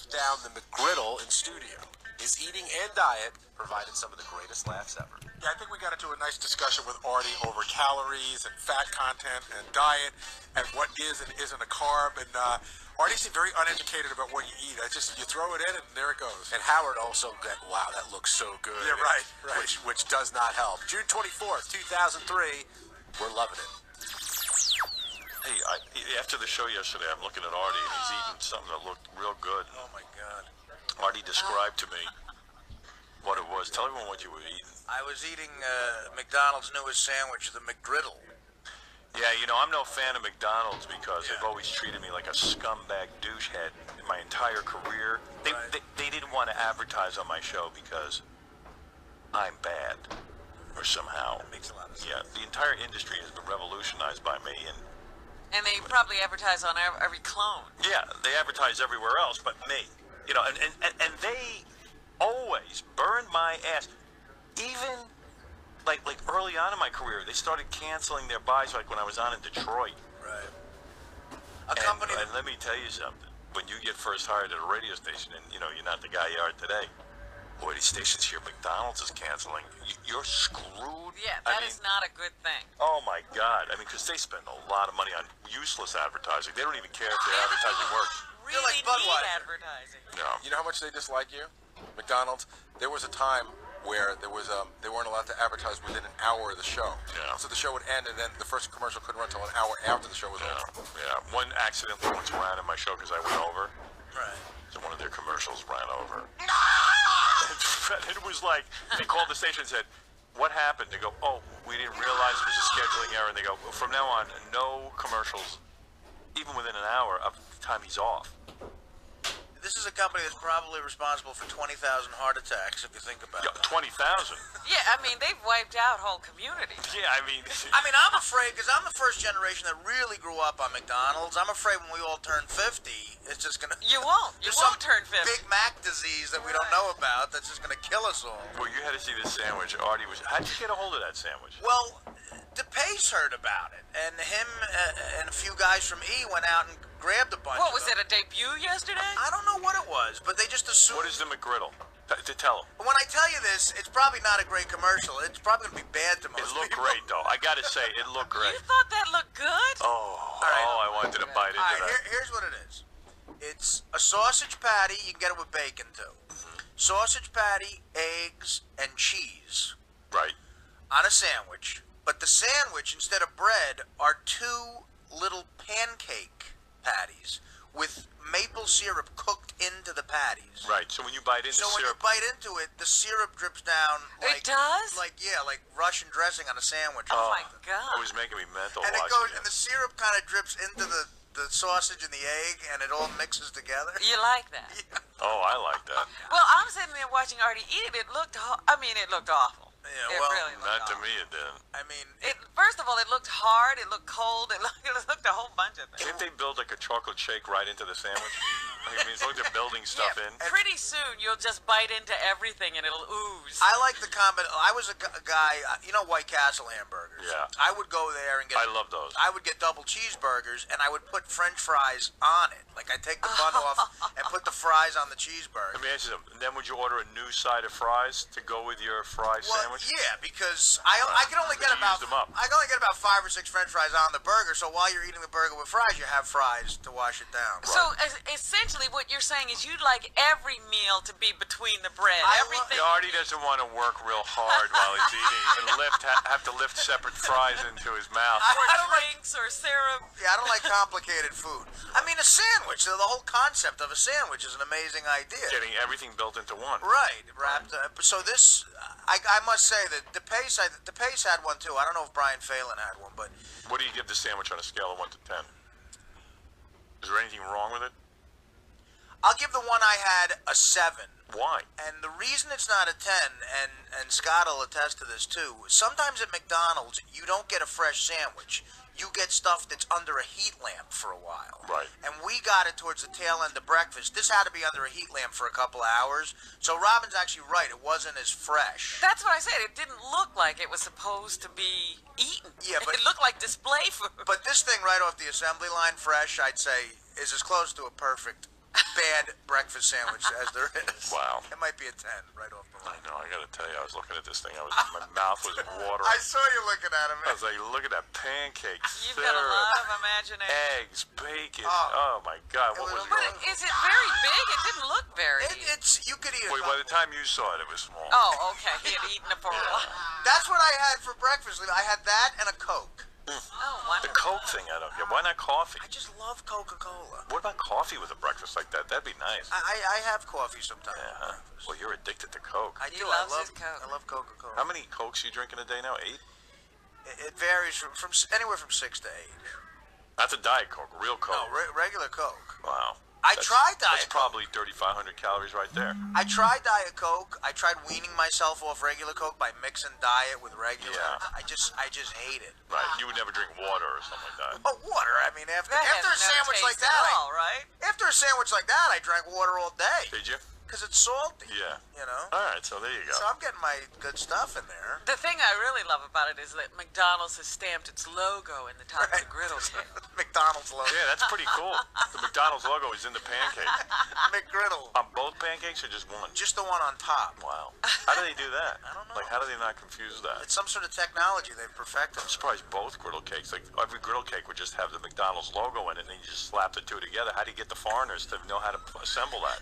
wolfed down the Mcgriddle in studio. His eating and diet provided some of the greatest laughs ever. Yeah, I think we got into a nice discussion with Artie over calories and fat content and diet and what is and isn't a carb. And Artie seemed very uneducated about what you eat. You throw it in and there it goes. And Howard also got, wow, that looks so good. Yeah, right. Which does not help. June 24th, 2003, we're loving it. Hey, after the show yesterday, I'm looking at Artie, and he's eating something that looked real good. Oh, my God. Artie described to me what it was. Tell everyone what you were eating. I was eating McDonald's newest sandwich, the Mcgriddle. Yeah, you know, I'm no fan of McDonald's because they've always treated me like a scumbag douchehead in my entire career. They didn't want to advertise on my show because I'm bad, or somehow. That makes a lot of sense. Yeah, the entire industry has been revolutionized by me, And they probably advertise on every clone. yeah, they advertise everywhere else but me. You know, and they always burned my ass. Even like early on in my career, they started canceling their buys like when I was on in Detroit. Right. And let me tell you something. When you get first hired at a radio station and, you know, you're not the guy you are today, boy, these stations here, McDonald's is canceling. You're screwed. Yeah, that is not a good thing. Oh, my God. I mean, because they spend a lot of money on useless advertising. They don't even care if their advertising works. Really like need Budweiser. advertising. No. You know how much they dislike you? McDonald's. There was a time where they weren't allowed to advertise within an hour of the show. Yeah. So the show would end, and then the first commercial couldn't run until an hour after the show was over. Yeah. One accident once ran in my show because I went over. Right. So one of their commercials ran over. And it was like, they called the station and said, what happened? They go, oh, we didn't realize it was a scheduling error. And they go, well, from now on, no commercials, even within an hour of the time he's off. This is a company that's probably responsible for 20,000 heart attacks, if you think about it. 20,000. Yeah, I mean, they've wiped out whole communities. Yeah, I mean, I'm afraid, because I'm the first generation that really grew up on McDonald's. I'm afraid when we all turn 50, it's just going to... You won't. You won't turn 50. Big Mac disease that we don't know about that's just going to kill us all. well, you had to see this sandwich. Artie was, how'd you get a hold of that sandwich? Well, DePace heard about it, and him and a few guys from E went out and grabbed a bunch What, of was them. it a debut yesterday? I don't know what it was, but they just assumed... What is the Mcgriddle? To tell him. When I tell you this, it's probably not a great commercial. It's probably going to be bad to most It looked people. great, though. I got to say, it looked great. You thought that looked good? Oh, right. I wanted to bite into All right, that. here's what it is. It's a sausage patty. You can get it with bacon, too. Sausage patty, eggs, and cheese Right. on a sandwich. But the sandwich, instead of bread, are two little pancake patties with maple syrup cooked into the patties. Right. So when you bite into So when you syrup, bite into it, the syrup drips down like... It does? Like Russian dressing on a sandwich. Oh, my it God. was making me mental And it watching goes, it. and the syrup kind of drips into the sausage and the egg, and it all mixes together. You like that? Oh, I like that. Well, I'm sitting there watching Artie eat it. It looked looked awful. Yeah, It well, really looked Not to awful. me, it didn't. I mean, First of all, it looked hard. It looked cold. It looked a whole bunch of things. Can't they build like a chocolate shake right into the sandwich? I mean, it's like they're building stuff in. Pretty soon you'll just bite into everything and it'll ooze. I like the I was a guy, you know, White Castle hamburgers. Yeah. I would go there and get. I love those. I would get double cheeseburgers, and I would put French fries on it. Like I'd take the bun off and put the fries on the cheeseburger. Let me ask you something. Then would you order a new side of fries to go with your fry sandwich? Yeah, because I can only get You about used them up. I can only get about 5 or 6 French fries on the burger. So while you're eating the burger with fries, you have fries to wash it down. So essentially, what you're saying is you'd like every meal to be between the bread. Everything. Artie doesn't want to work real hard while he's eating and have to lift separate fries into his mouth. Or I don't like- drinks or syrup. Yeah, I don't like complicated food. I mean, a sandwich. The whole concept of a sandwich is an amazing idea. Getting everything built into one. Right, wrapped. So this, I must say that DePace had one too. I don't know if Brian Phelan had one, but What do you give the sandwich on a scale of 1 to 10? Is there anything wrong with it? I'll give the one I had a 7. Why? And the reason it's not a 10, and Scott will attest to this too, sometimes at McDonald's, you don't get a fresh sandwich. You get stuff that's under a heat lamp for a while. Right. And we got it towards the tail end of breakfast. This had to be under a heat lamp for a couple of hours. So Robin's actually right. It wasn't as fresh. That's what I said. It didn't look like it was supposed to be eaten. Yeah, but- it looked like display food. But this thing right off the assembly line, fresh, I'd say, is as close to a perfect bad breakfast sandwich as there is. Wow. It might be a 10 right off the I line. know. I got to tell you, I was looking at this thing. My mouth was watering. I saw you looking at him. I was like, look at that pancake You've syrup, got a lot of imagination. eggs, bacon. Oh my God, what was But going on? is it very big? It didn't look very. It's you could eat it. Wait, by the time you saw it, it was small. Oh, okay. He had eaten it for a while. That's what I had for breakfast. I had that and a Coke. Oh, The wonderful. Coke thing, I don't get. Why not coffee? I just love Coca-Cola. What about coffee with a breakfast like that? That'd be nice. I have coffee sometimes. Yeah, for huh? breakfast. Well, you're addicted to Coke. I He do. loves I love his Coke. I love Coca-Cola. How many Cokes you drink in a day now? 8? It varies from anywhere from 6 to 8. Not the Diet Coke, real Coke. No, regular Coke. Wow. I tried Diet That's probably 3,500 calories right there. I tried Diet Coke. I tried weaning myself off regular Coke by mixing Diet with regular. Yeah. I just hate it. Right. You would never drink water or something like that. Oh, water. I mean, after That has a no sandwich like taste that, at all, right? after a sandwich like that, I drank water all day Did you? because it's salty. Yeah. You know. All right, so there you go. So I'm getting my good stuff in there. The thing I really love about it is that McDonald's has stamped its logo in the top of the griddle cake. McDonald's logo. Yeah, that's pretty cool. The McDonald's logo is in the pancake. McGriddle. On both pancakes or just one? Just the one on top. Wow. How do they do that? I don't know. Like, how do they not confuse that? It's some sort of technology they've perfected. I'm surprised both griddle cakes, like every griddle cake would just have the McDonald's logo in it, and then you just slap the two together. How do you get the foreigners to know how to assemble that?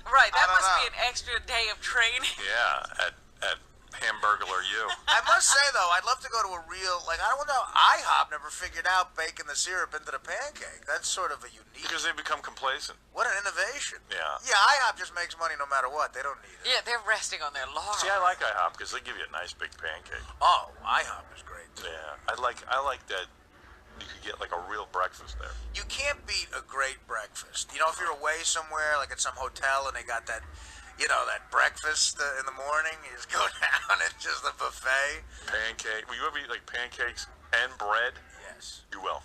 Right, that don't must be know. an extra day of training. Yeah, at Hamburglar U. I must say though, I'd love to go to a real I don't know. IHOP never figured out baking the syrup into the pancake. That's sort of a unique. Because they've become complacent. What an innovation. Yeah. Yeah, IHOP just makes money no matter what. They don't need it. Yeah, they're resting on their laurels. See, I like IHOP because they give you a nice big pancake. Oh, IHOP is great. Too. Yeah, I like that. You could get like a real breakfast there. You can't beat a great breakfast. You know, if you're away somewhere, like at some hotel, and they got that, that breakfast in the morning, you just go down and just a buffet. Pancake. Will you ever eat like pancakes and bread? Yes. You will.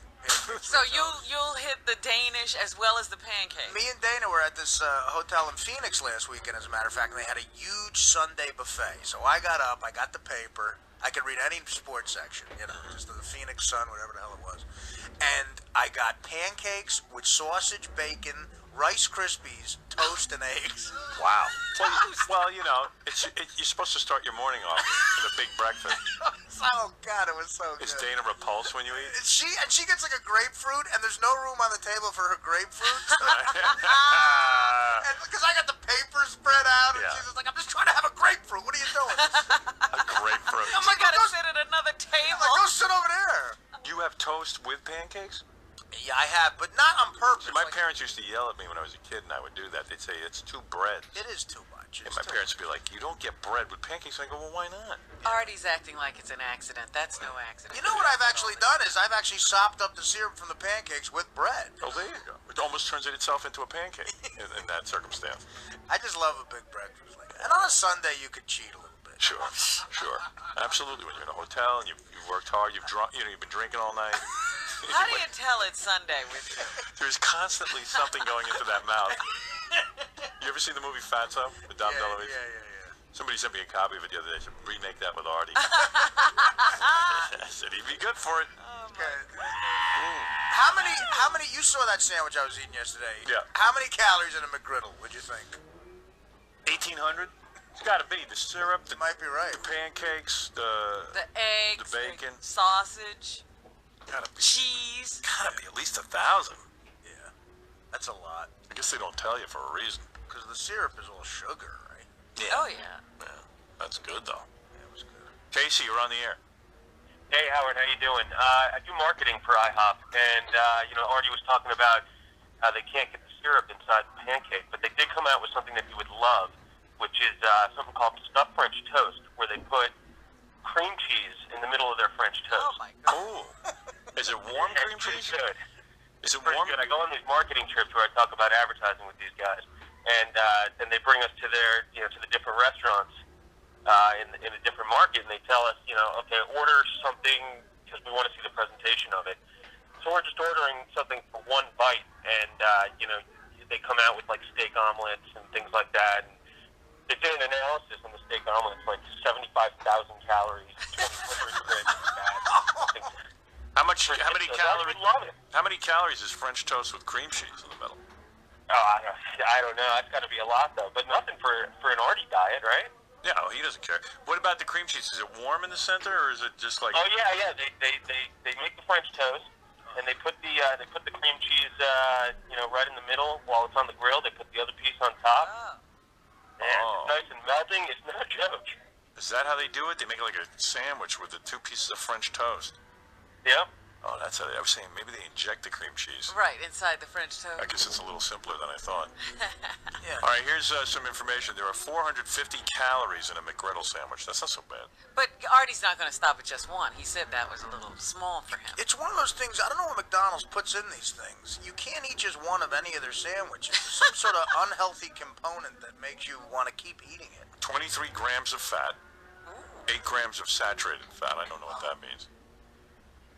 So you'll hit the Danish as well as the pancake. Me and Dana were at this hotel in Phoenix last weekend, as a matter of fact, and they had a huge Sunday buffet. So I got up, I got the paper. I could read any sports section, just the Phoenix Sun, whatever the hell it was. And I got pancakes with sausage, bacon, Rice Krispies, toast, and eggs. Wow. Well, you're supposed to start your morning off with a big breakfast. Oh God, it was so good. Is Dana repulsed when you eat? She gets like a grapefruit, and there's no room on the table for her grapefruit. Because I got the paper spread out, and Yeah. she's just like, "I'm just trying to have a grapefruit. What are you doing?" A grapefruit. I'm You like, gotta "Go sit at another table. go sit over there." You have toast with pancakes? Yeah, I have, but not on purpose. My parents used to yell at me when I was a kid, and I would do that. They'd say, it's two breads. It is too much. And my parents would be like, you don't get bread with pancakes. And I go, well, why not? Artie's acting like it's an accident. That's no accident. You know what I've actually done is I've actually sopped up the syrup from the pancakes with bread. Oh, there you go. It almost turns itself into a pancake in that circumstance. I just love a big breakfast like that. And on a Sunday, you could cheat a little bit. Sure. Absolutely. When you're in a hotel and you've worked hard, you've been drinking all night. How do you tell it's Sunday with you? There's constantly something going into that mouth. You ever seen the movie Fatso with Dom DeLuise? Yeah. Somebody sent me a copy of it the other day. I said, remake that with Artie. I said, he'd be good for it. Okay. How many? You saw that sandwich I was eating yesterday. Yeah. How many calories in a McGriddle would you think? 1,800? It's got to be. The syrup, the You might be right. pancakes, The eggs, The bacon. sausage, gotta be cheese. at least 1,000. Yeah, that's a lot. I guess they don't tell you for a reason. Because the syrup is all sugar, right? Yeah. Oh yeah. Yeah. That's good though. Yeah, it was good. Casey, you're on the air. Hey, Howard, how you doing? I do marketing for IHOP, and, Artie was talking about how they can't get the syrup inside the pancake, but they did come out with something that you would love, which is something called stuffed French toast, where they put cream cheese in the middle of their French toast. Oh my god. Oh. Is it warm It's cream pretty cheese? good. Is it Pretty warm? good. I go on these marketing trips where I talk about advertising with these guys, and then they bring us to to the different restaurants in a different market, and they tell us, okay, order something because we want to see the presentation of it. So we're just ordering something for one bite, and they come out with like steak omelets and things like that. And they did an analysis on the steak omelets, like 75,000 calories, 2,100 grams of fat. How many I calories? would love it. How many calories is French toast with cream cheese in the middle? I don't know. That's got to be a lot, though. But nothing for an Artie diet, right? Yeah, he doesn't care. What about the cream cheese? Is it warm in the center, or is it just like? Oh yeah. They make the French toast, and they put the cream cheese, right in the middle while it's on the grill. They put the other piece on top. Oh. And it's nice and melting. It's no joke. Is that how they do it? They make like a sandwich with the 2 pieces of French toast. Yep. Oh, that's how I was saying. Maybe they inject the cream cheese. Right, inside the French toast. I guess it's a little simpler than I thought. Yeah. All right, here's some information. There are 450 calories in a McGriddle sandwich. That's not so bad. But Artie's not going to stop at just one. He said that was a little small for him. It's one of those things, I don't know what McDonald's puts in these things. You can't eat just one of any of their sandwiches. There's some sort of unhealthy component that makes you want to keep eating it. 23 grams of fat, 8 grams of saturated fat. I don't know what that means.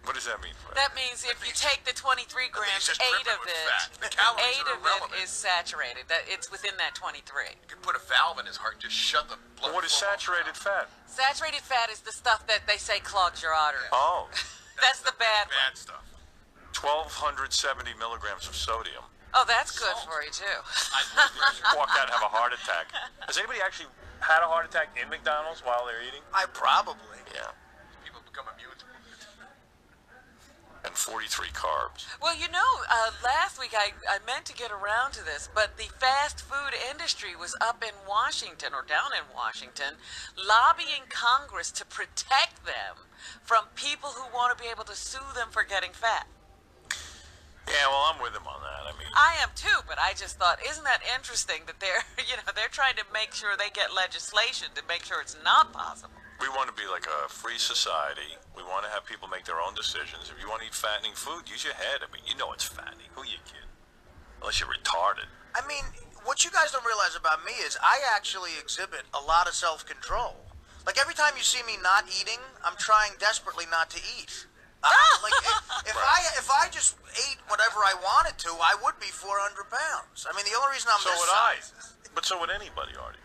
What does that mean? That means if you take the 23 grams, just 8 dripping of with it, fat. The calories 8 are of it irrelevant. is saturated. That it's within that 23. You could put a valve in his heart and just shut the blood. What is flow off. saturated fat? Saturated fat is the stuff that they say clogs your arteries. Oh, That's the bad one. Bad stuff. 1,270 milligrams of sodium. Oh, that's good for you too. Walk out and have a heart attack. Has anybody actually had a heart attack in McDonald's while they're eating? I probably. Yeah. People become immune to it. And 43 carbs. Well, last week I meant to get around to this, but the fast food industry was up in Washington, or down in Washington, lobbying Congress to protect them from people who want to be able to sue them for getting fat. Yeah, well, I'm with them on that. I mean, I am too, but I just thought, isn't that interesting that they're, they're trying to make sure they get legislation to make sure it's not possible. we want to be like a free society. We want to have people make their own decisions. If you want to eat fattening food, use your head. I mean, you know it's fattening. Who you kidding? Unless you're retarded. I mean, what you guys don't realize about me is I actually exhibit a lot of self-control. Like every time you see me not eating, I'm trying desperately not to eat. Like if I just ate whatever I wanted to, I would be 400 pounds. I mean, the only reason I'm So this would I. size. But so would anybody, Artie.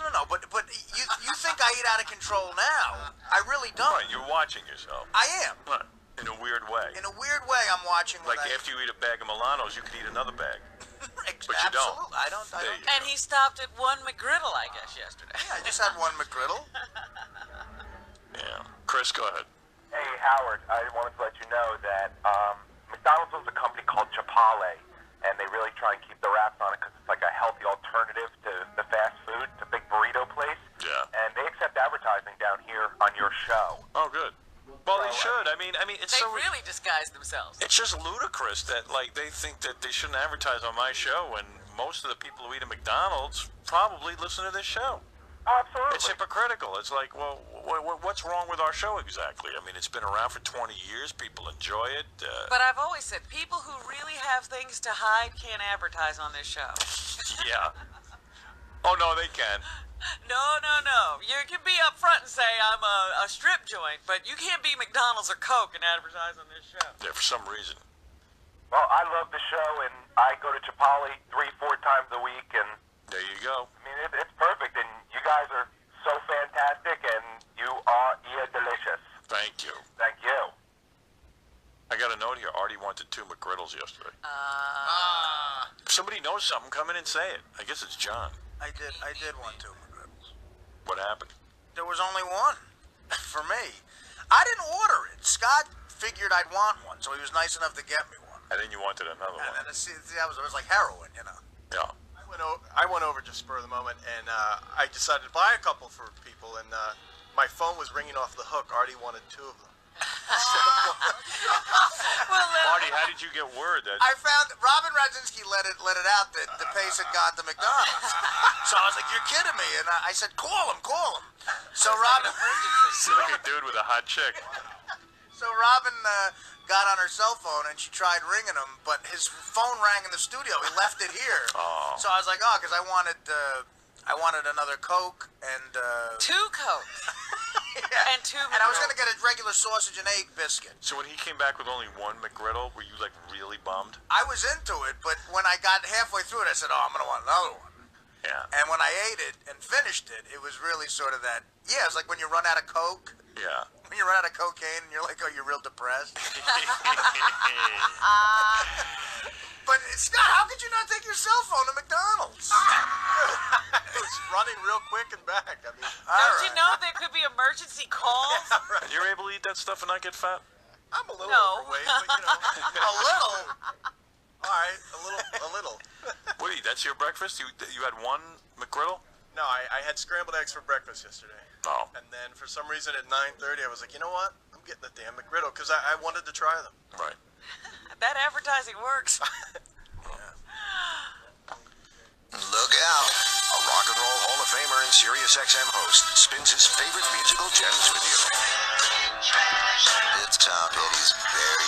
No, but you think I eat out of control now? I really don't. Right, you're watching yourself. I am. Right. In a weird way. In a weird way, I'm watching. Like after you eat a bag of Milanos, you could eat another bag. But you don't. Absolutely. I don't. There you And he stopped at one McGriddle, I guess, yesterday. Yeah, I just had one McGriddle. Yeah. Chris, go ahead. Hey, Howard, I wanted to let you know that McDonald's owns a company called Chipotle, and they really try and keep the wraps on it because it's like a healthy alternative to the fast food. It's a big burrito place. Yeah. And they accept advertising down here on your show. Oh, good. Well, they should. I mean, it's They so really disguised themselves. It's just ludicrous that they think that they shouldn't advertise on my show when most of the people who eat at McDonald's probably listen to this show. Oh, absolutely. It's hypocritical. It's like, well, what's wrong with our show exactly? I mean, it's been around for 20 years. People enjoy it. But I've always said, people who really have things to hide can't advertise on this show. Yeah. Oh, no, they can. No. You can be up front and say, I'm a strip joint, but you can't be McDonald's or Coke and advertise on this show. Yeah, for some reason. Well, I love the show, and I go to Chipotle 3-4 times a week, and There you go. I mean, it's perfect, and you guys are so fantastic, and you're delicious. Thank you. Thank you. I got a note here. Artie wanted 2 McGriddles yesterday. If somebody knows something, come in and say it. I guess it's John. I did want 2 McGriddles. What happened? There was only one for me. I didn't order it. Scott figured I'd want one, so he was nice enough to get me one. And then you wanted another And one. then it was like heroin, you know. Yeah. I went over just spur of the moment, and I decided to buy a couple for people, and my phone was ringing off the hook. Artie wanted 2 of them. Artie, how did you get word that... I found Robin Radzinski let it out that the pace had gone to McDonald's. So I was like, "You're kidding me!" And I said, "Call him." So Robin, You look like a dude with a hot chick. so Robin got on her cell phone and she tried ringing him, but his phone rang in the studio. He left it here. Oh. So I was like, "Oh," because I wanted another Coke and 2 Cokes. yeah. And 2 And I was McGriddles. gonna get a regular sausage and egg biscuit. So when he came back with only 1 McGriddle, were you, like, really bummed? I was into it, but when I got halfway through it, I said, "Oh, I'm gonna want another one." Yeah. And when I ate it and finished it, it was really sort of that. Yeah, it's like when you run out of Coke. Yeah. When you run out of cocaine and you're like, "Oh, you're real depressed." But Scott, how could you not take your cell phone to McDonald's? It was running real quick and back. I mean, Don't you know there could be emergency calls? And you're able to eat that stuff and not get fat? I'm a little No. overweight, but you know, A little. all right, a little. Wait, that's your breakfast? You had one McGriddle? No, I had scrambled eggs for breakfast yesterday. Oh. And then for some reason at 9:30, I was like, you know what? I'm getting the damn McGriddle because I wanted to try them. Right. That advertising works. Look out. A Rock and Roll Hall of Famer and Sirius XM host spins his favorite musical gems with you. It's Tom Petty's very